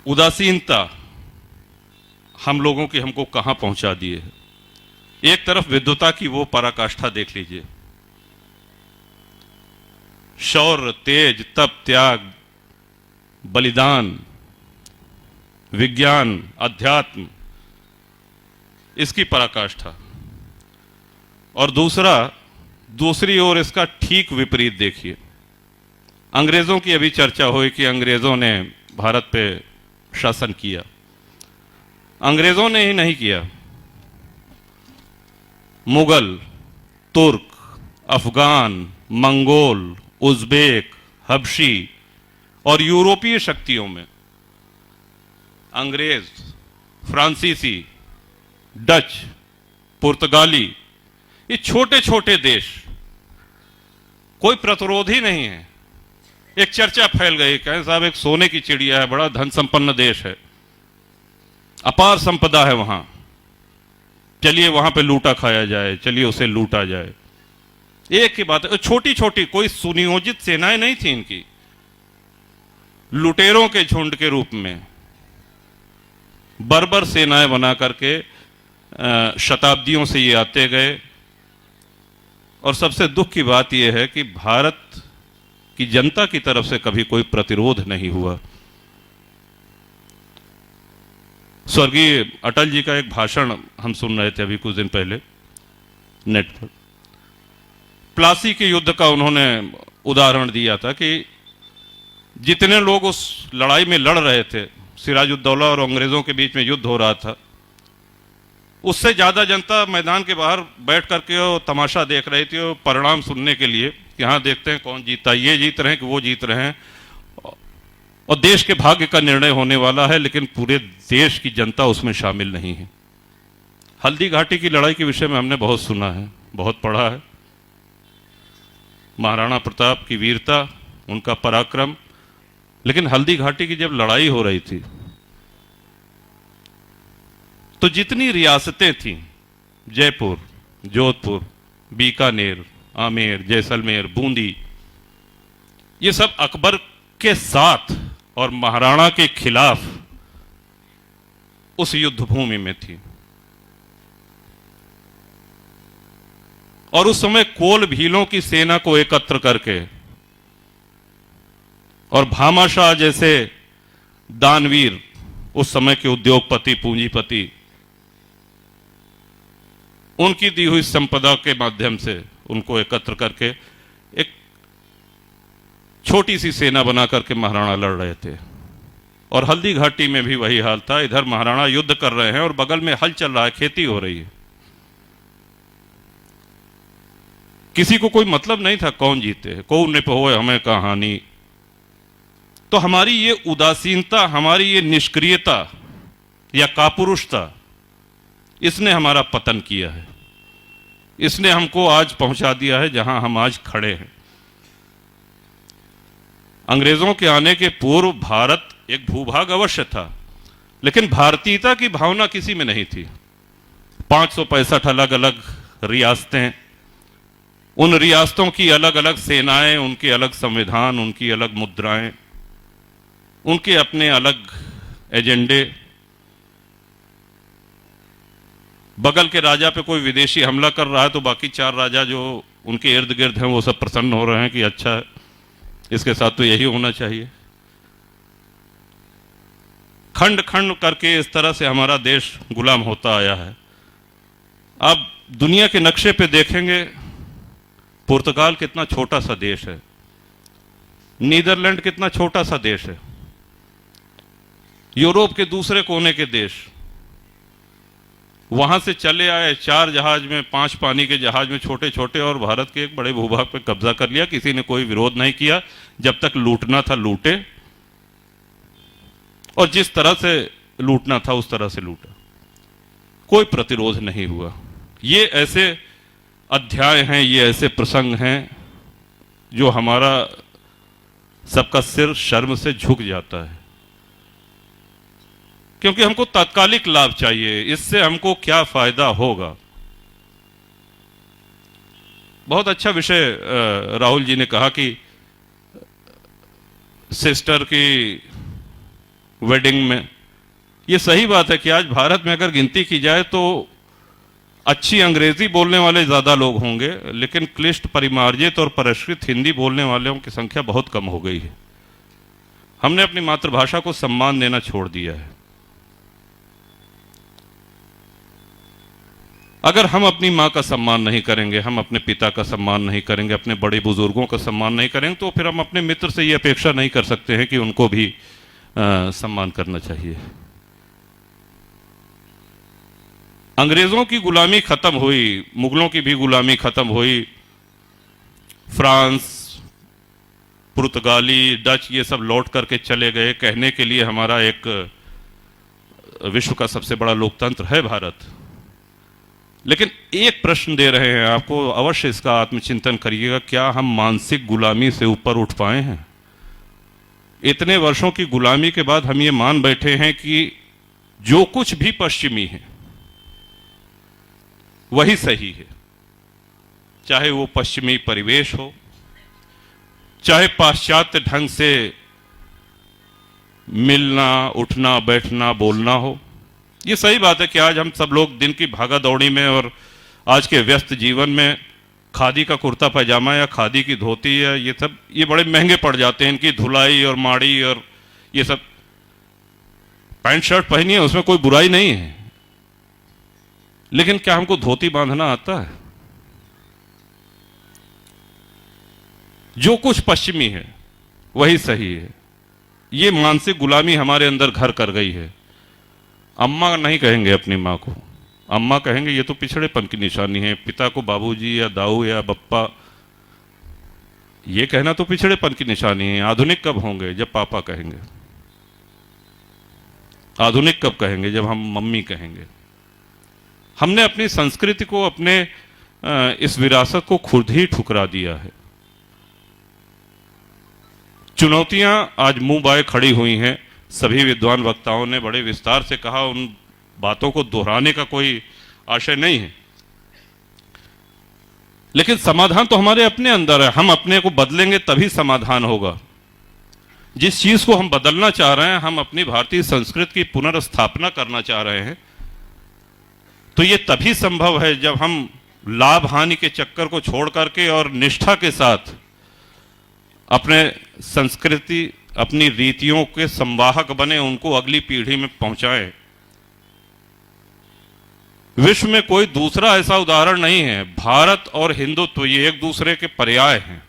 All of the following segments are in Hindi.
उदासीनता हम लोगों की हमको कहां पहुंचा दी है। एक तरफ विद्वता की वो पराकाष्ठा देख लीजिए, शौर्य, तेज, तप, त्याग, बलिदान, विज्ञान, अध्यात्म, इसकी पराकाष्ठा। और दूसरी ओर इसका ठीक विपरीत देखिए। अंग्रेजों की अभी चर्चा हुई कि अंग्रेजों ने भारत पे शासन किया। अंग्रेजों ने ही नहीं किया, मुगल, तुर्क, अफगान, मंगोल, उज़्बेक, हबशी और यूरोपीय शक्तियों में अंग्रेज, फ्रांसीसी, डच, पुर्तगाली, ये छोटे छोटे देश, कोई प्रतिरोध ही नहीं है। एक चर्चा फैल गई, कहें साहब एक सोने की चिड़िया है, बड़ा धन संपन्न देश है, अपार संपदा है वहां, चलिए वहां पे लूटा खाया जाए, चलिए उसे लूटा जाए। एक ही बात है, छोटी छोटी कोई सुनियोजित सेनाएं नहीं थी इनकी, लुटेरों के झुंड के रूप में बर्बर सेनाएं बना करके शताब्दियों से ये आते गए। और सबसे दुख की बात यह है कि भारत की जनता की तरफ से कभी कोई प्रतिरोध नहीं हुआ। स्वर्गीय अटल जी का एक भाषण हम सुन रहे थे अभी कुछ दिन पहले नेट पर। प्लासी के युद्ध का उन्होंने उदाहरण दिया था कि जितने लोग उस लड़ाई में लड़ रहे थे, सिराजुद्दौला और अंग्रेजों के बीच में युद्ध हो रहा था, उससे ज्यादा जनता मैदान के बाहर बैठ करके वो तमाशा देख रही थी, वो परिणाम सुनने के लिए कि हाँ देखते हैं कौन जीता, ये जीत रहे हैं कि वो जीत रहे हैं, और देश के भाग्य का निर्णय होने वाला है, लेकिन पूरे देश की जनता उसमें शामिल नहीं है। हल्दी घाटी की लड़ाई के विषय में हमने बहुत सुना है, बहुत पढ़ा है, महाराणा प्रताप की वीरता, उनका पराक्रम। लेकिन हल्दी घाटी की जब लड़ाई हो रही थी तो जितनी रियासतें थीं, जयपुर, जोधपुर, बीकानेर, आमेर, जैसलमेर, बूंदी, ये सब अकबर के साथ और महाराणा के खिलाफ उस युद्ध भूमि में थी। और उस समय कोल भीलों की सेना को एकत्र करके और भामाशाह जैसे दानवीर, उस समय के उद्योगपति, पूंजीपति, उनकी दी हुई संपदा के माध्यम से उनको एकत्र करके एक छोटी सी सेना बना करके महाराणा लड़ रहे थे। और हल्दी घाटी में भी वही हाल था, इधर महाराणा युद्ध कर रहे हैं और बगल में हल चल रहा है, खेती हो रही है। किसी को कोई मतलब नहीं था कौन जीते, कौन ने पहोए हमें कहानी। तो हमारी ये उदासीनता, हमारी ये निष्क्रियता या कापुरुषता, इसने हमारा पतन किया है, इसने हमको आज पहुंचा दिया है जहां हम आज खड़े हैं। अंग्रेजों के आने के पूर्व भारत एक भूभाग अवश्य था, लेकिन भारतीयता की भावना किसी में नहीं थी। 565 अलग अलग रियासतें, उन रियासतों की अलग अलग सेनाएं, उनके अलग संविधान, उनकी अलग मुद्राएं, उनके अपने अलग एजेंडे। बगल के राजा पे कोई विदेशी हमला कर रहा है तो बाकी 4 राजा जो उनके इर्द गिर्द हैं वो सब प्रसन्न हो रहे हैं कि अच्छा है, इसके साथ तो यही होना चाहिए। खंड खंड करके इस तरह से हमारा देश गुलाम होता आया है। अब दुनिया के नक्शे पे देखेंगे, पुर्तगाल कितना छोटा सा देश है, नीदरलैंड कितना छोटा सा देश है, यूरोप के दूसरे कोने के देश, वहां से चले आए 4 जहाज में, 5 पानी के जहाज में छोटे छोटे, और भारत के एक बड़े भूभाग पे कब्जा कर लिया। किसी ने कोई विरोध नहीं किया, जब तक लूटना था लूटे, और जिस तरह से लूटना था उस तरह से लूटा, कोई प्रतिरोध नहीं हुआ। ये ऐसे अध्याय हैं, ये ऐसे प्रसंग हैं जो हमारा सबका सिर शर्म से झुक जाता है, क्योंकि हमको तात्कालिक लाभ चाहिए, इससे हमको क्या फायदा होगा। बहुत अच्छा विषय राहुल जी ने कहा कि सिस्टर की वेडिंग में। ये सही बात है कि आज भारत में अगर गिनती की जाए तो अच्छी अंग्रेजी बोलने वाले ज्यादा लोग होंगे, लेकिन क्लिष्ट, परिमार्जित और परिष्कृत हिंदी बोलने वालों की संख्या बहुत कम हो गई है। हमने अपनी मातृभाषा को सम्मान देना छोड़ दिया है। अगर हम अपनी मां का सम्मान नहीं करेंगे, हम अपने पिता का सम्मान नहीं करेंगे, अपने बड़े बुजुर्गों का सम्मान नहीं करेंगे, तो फिर हम अपने मित्र से ये अपेक्षा नहीं कर सकते हैं कि उनको भी सम्मान करना चाहिए। अंग्रेजों की गुलामी खत्म हुई, मुगलों की भी गुलामी खत्म हुई, फ्रांस, पुर्तगाली, डच ये सब लौट करके चले गए। कहने के लिए हमारा एक विश्व का सबसे बड़ा लोकतंत्र है भारत। लेकिन एक प्रश्न दे रहे हैं आपको, अवश्य इसका आत्मचिंतन करिएगा, क्या हम मानसिक गुलामी से ऊपर उठ पाए हैं? इतने वर्षों की गुलामी के बाद हम ये मान बैठे हैं कि जो कुछ भी पश्चिमी है वही सही है, चाहे वो पश्चिमी परिवेश हो, चाहे पाश्चात्य ढंग से मिलना, उठना, बैठना, बोलना हो। ये सही बात है कि आज हम सब लोग दिन की भागा दौड़ी में और आज के व्यस्त जीवन में खादी का कुर्ता पैजामा या खादी की धोती या ये बड़े महंगे पड़ जाते हैं। इनकी धुलाई और माड़ी और ये सब, पैंट शर्ट पहनिए, उसमें कोई बुराई नहीं है, लेकिन क्या हमको धोती बांधना आता है? जो कुछ पश्चिमी है वही सही है। ये मानसिक गुलामी हमारे अंदर घर कर गई है। अम्मा नहीं कहेंगे अपनी माँ को, अम्मा कहेंगे, ये तो पिछड़ेपन की निशानी है। पिता को बाबूजी या दाऊ या बप्पा ये कहना तो पिछड़ेपन की निशानी है। आधुनिक कब होंगे? जब पापा कहेंगे। आधुनिक कब कहेंगे? जब हम मम्मी कहेंगे। हमने अपनी संस्कृति को, अपने इस विरासत को खुद ही ठुकरा दिया है। चुनौतियां आज मुंह बाए खड़ी हुई हैं। सभी विद्वान वक्ताओं ने बड़े विस्तार से कहा, उन बातों को दोहराने का कोई आशय नहीं है, लेकिन समाधान तो हमारे अपने अंदर है। हम अपने को बदलेंगे तभी समाधान होगा। जिस चीज को हम बदलना चाह रहे हैं, हम अपनी भारतीय संस्कृति की पुनर्स्थापना करना चाह रहे हैं, तो ये तभी संभव है जब हम लाभ हानि के चक्कर को छोड़ करके और निष्ठा के साथ अपने संस्कृति, अपनी रीतियों के संवाहक बने, उनको अगली पीढ़ी में पहुंचाएं। विश्व में कोई दूसरा ऐसा उदाहरण नहीं है। भारत और हिंदुत्व ये एक दूसरे के पर्याय हैं।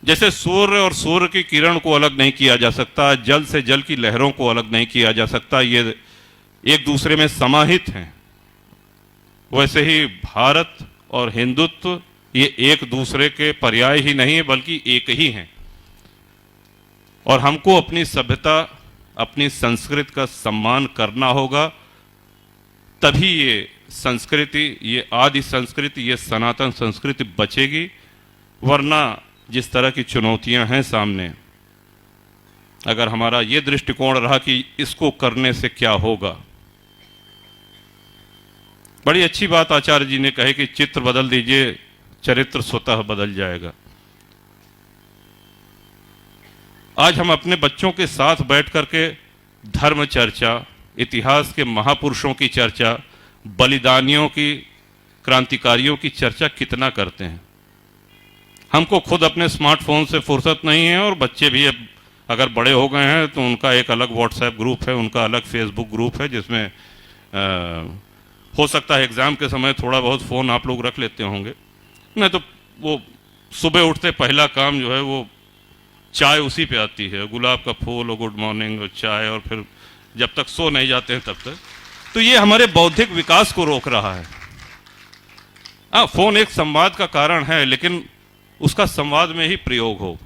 जैसे सूर्य और सूर्य की किरण को अलग नहीं किया जा सकता, जल से जल की लहरों को अलग नहीं किया जा सकता, ये एक दूसरे में समाहित हैं, वैसे ही भारत और हिंदुत्व ये एक दूसरे के पर्याय ही नहीं है, बल्कि एक ही हैं। और हमको अपनी सभ्यता, अपनी संस्कृति का सम्मान करना होगा, तभी ये संस्कृति, ये आदि संस्कृति, ये सनातन संस्कृति बचेगी। वरना जिस तरह की चुनौतियां हैं सामने, अगर हमारा ये दृष्टिकोण रहा कि इसको करने से क्या होगा। बड़ी अच्छी बात आचार्य जी ने कही कि चित्र बदल दीजिए, चरित्र स्वतः बदल जाएगा। आज हम अपने बच्चों के साथ बैठ करके धर्म चर्चा, इतिहास के महापुरुषों की चर्चा, बलिदानियों की, क्रांतिकारियों की चर्चा कितना करते हैं? हमको खुद अपने स्मार्टफोन से फुर्सत नहीं है, और बच्चे भी अब अगर बड़े हो गए हैं तो उनका एक अलग व्हाट्सएप ग्रुप है, उनका अलग फेसबुक ग्रुप है, जिसमें हो सकता है एग्जाम के समय थोड़ा बहुत फ़ोन आप लोग रख लेते होंगे। नहीं तो वो सुबह उठते पहला काम जो है वो चाय उसी पे आती है, गुलाब का फूल और गुड मॉर्निंग और चाय, और फिर जब तक सो नहीं जाते हैं तब तक। तो ये हमारे बौद्धिक विकास को रोक रहा है। हाँ, फोन एक संवाद का कारण है, लेकिन उसका संवाद में ही प्रयोग हो।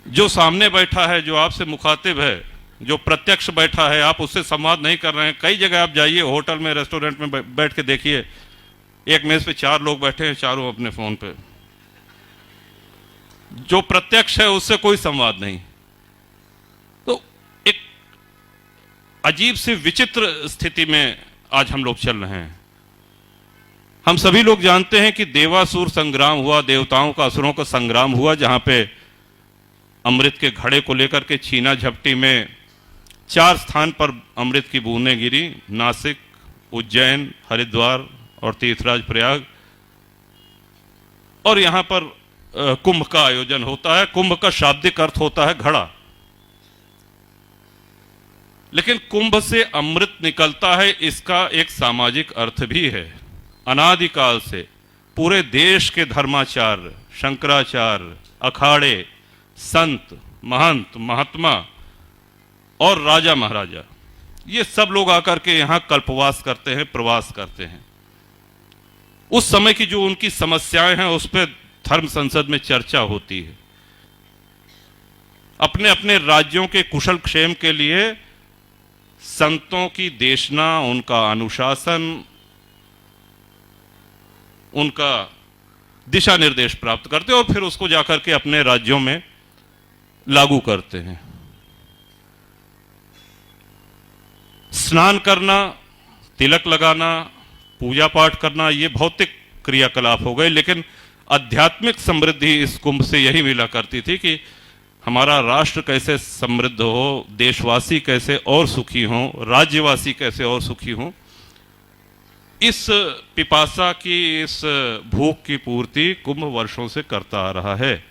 जो सामने बैठा है, जो आपसे मुखातिब है, जो प्रत्यक्ष बैठा है, आप उससे संवाद नहीं कर रहे हैं। कई जगह आप जाइए, होटल में, रेस्टोरेंट में बैठ के देखिए, एक मेज पे 4 लोग बैठे हैं, चारों अपने फोन पे। जो प्रत्यक्ष है उससे कोई संवाद नहीं। तो एक अजीब सी विचित्र स्थिति में आज हम लोग चल रहे हैं। हम सभी लोग जानते हैं कि देवासुर संग्राम हुआ, देवताओं का असुरों का संग्राम हुआ, जहां पे अमृत के घड़े को लेकर के छीना झपटी में 4 स्थान पर अमृत की बूंदें गिरी, नासिक, उज्जैन, हरिद्वार और तीर्थराज प्रयाग। और यहां पर कुंभ का आयोजन होता है। कुंभ का शाब्दिक अर्थ होता है घड़ा, लेकिन कुंभ से अमृत निकलता है, इसका एक सामाजिक अर्थ भी है। अनादिकाल से पूरे देश के धर्माचार्य, शंकराचार्य, अखाड़े, संत, महंत, महात्मा और राजा महाराजा, ये सब लोग आकर के यहां कल्पवास करते हैं, प्रवास करते हैं। उस समय की जो उनकी समस्याएं हैं उस पर धर्म संसद में चर्चा होती है। अपने अपने राज्यों के कुशल क्षेम के लिए संतों की देशना, उनका अनुशासन, उनका दिशा निर्देश प्राप्त करते हैं और फिर उसको जाकर के अपने राज्यों में लागू करते हैं। स्नान करना, तिलक लगाना, पूजा पाठ करना, ये भौतिक क्रियाकलाप हो गए, लेकिन आध्यात्मिक समृद्धि इस कुंभ से यही मिला करती थी कि हमारा राष्ट्र कैसे समृद्ध हो, देशवासी कैसे और सुखी हों, राज्यवासी कैसे और सुखी हों। इस पिपासा की, इस भूख की पूर्ति कुंभ वर्षों से करता आ रहा है।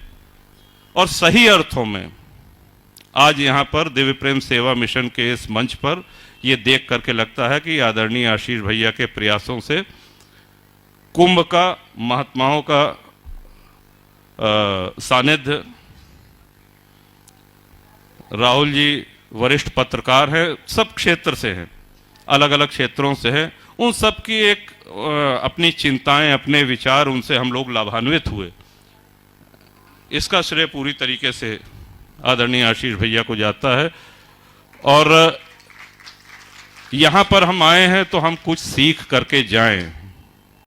और सही अर्थों में आज यहां पर दिव्य प्रेम सेवा मिशन के इस मंच पर यह देख करके लगता है कि आदरणीय आशीष भैया के प्रयासों से कुंभ का, महात्माओं का सानिध्य, राहुल जी वरिष्ठ पत्रकार हैं, सब क्षेत्र से हैं, अलग अलग क्षेत्रों से हैं, उन सब की एक अपनी चिंताएं, अपने विचार, उनसे हम लोग लाभान्वित हुए। इसका श्रेय पूरी तरीके से आदरणीय आशीष भैया को जाता है। और यहां पर हम आए हैं तो हम कुछ सीख करके जाएं।